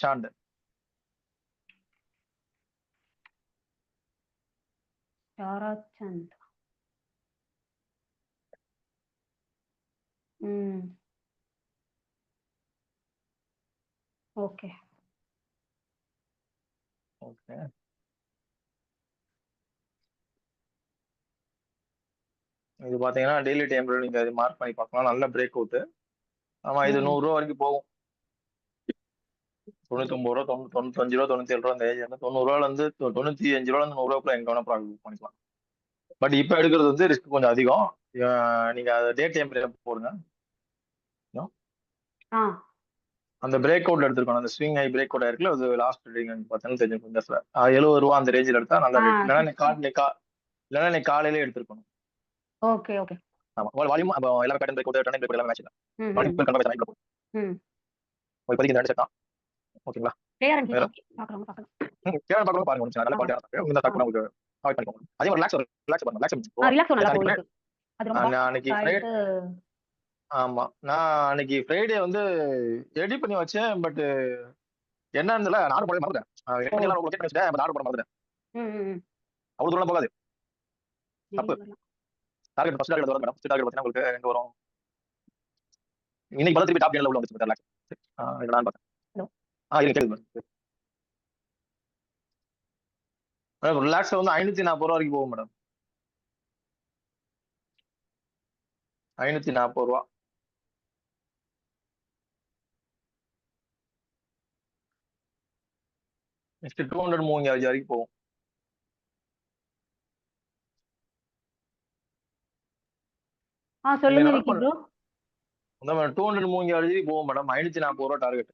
Sand. தாராச்சந்த். Okay. Okay. இது பாத்தீங்கன்னா daily டைம்ல நீங்க இது மார்க் பண்ணி பார்க்கலாம். நல்ல பிரேக் அவுட். ஆமா, இது 100 ரூபா வரைக்கும் போகும். 99 ரூபா, 95 ரூபா, 97 ரூபா அந்த ஏஜ் 90 ரூபால இருந்து 95 ரூபால இருந்து 100 ரூபாய்க்குள்ள எங்க வேணா ப்ராஃபிட் பண்ணிக்கலாம். பட் இப்ப எடுக்கிறது வந்து ரிஸ்க் கொஞ்சம் அதிகம். நீங்க டே டைம் போடுங்க. அந்த பிரேக் அவுட் எடுத்துருக்கணும். அந்த ஸ்விங் ஹை பிரேக் அவுட் இருக்குல்ல, அது லாஸ்ட் பார்த்தீங்கன்னா தெரிஞ்சு கொஞ்சம் 70 ரூபா அந்த ரேஞ்சில் எடுத்தா நல்ல ரேட். இல்லைன்னா நீ காலையிலே எடுத்துருக்கணும். Okay okay. ஆமா, வால்யூம் அப்போ எல்லா pattern break out, turning break எல்லாமே மேட்ச் இல்ல. வால்யூம் கண்டிப்பா நைட்ல போகும். இப்போதைக்கு இந்த ரெண்டு செட் தான். ஓகேங்களா? கேரளா பார்க்கலாம் பாருங்க. கொஞ்சம் நல்ல குவாலிட்டியா இருக்கு. இந்த ஸ்டாக் உங்களுக்கு அவாய்ட் பண்ணிக்கோங்க. அதே மாதிரி ரிலாக்ஸ் பண்ணுங்க. ரிலாக்ஸ் நல்லா போகுது. அன்னைக்கு ஃப்ரைடே. ஆமா, நான் அன்னைக்கு ஃப்ரைடே வந்து ரெடி பண்ணி வச்சேன். பட் என்னன்னு நான் ஆர்டர் போட மறந்துட்டேன். எல்லாம் லொகேட் பண்ணி வச்சிட்டேன். ஆர்டர் போட மறந்துட்டேன். அவ்வளவு தூரம் போகாது. தப்பு. டார்கெட் ஃபர்ஸ்ட் டார்கெட் வரும் மேடம். ஃபர்ஸ்ட் டார்கெட் பார்த்தீங்கன்னா உங்களுக்கு எங்க வரும்? இன்னைக்கு திருப்பி டாப் கேன்ல உள்ள வந்துச்சு ரிலாக்ஸ். நான் பார்த்தேன். இல்ல கேக்குது. ரிலாக்ஸ் வந்து 540 ரூபா வரைக்கும் போகும் மேடம். 540 ரூபா. நெக்ஸ்ட் 200 மூவிங் ஆவரேஜ் வரைக்கும் போகும். சொல்லுங்க விக்கி ப்ரோ. 200 மூவிங் ஆவரேஜ் போகும் மேடம். 540 ரூபா டார்கெட்.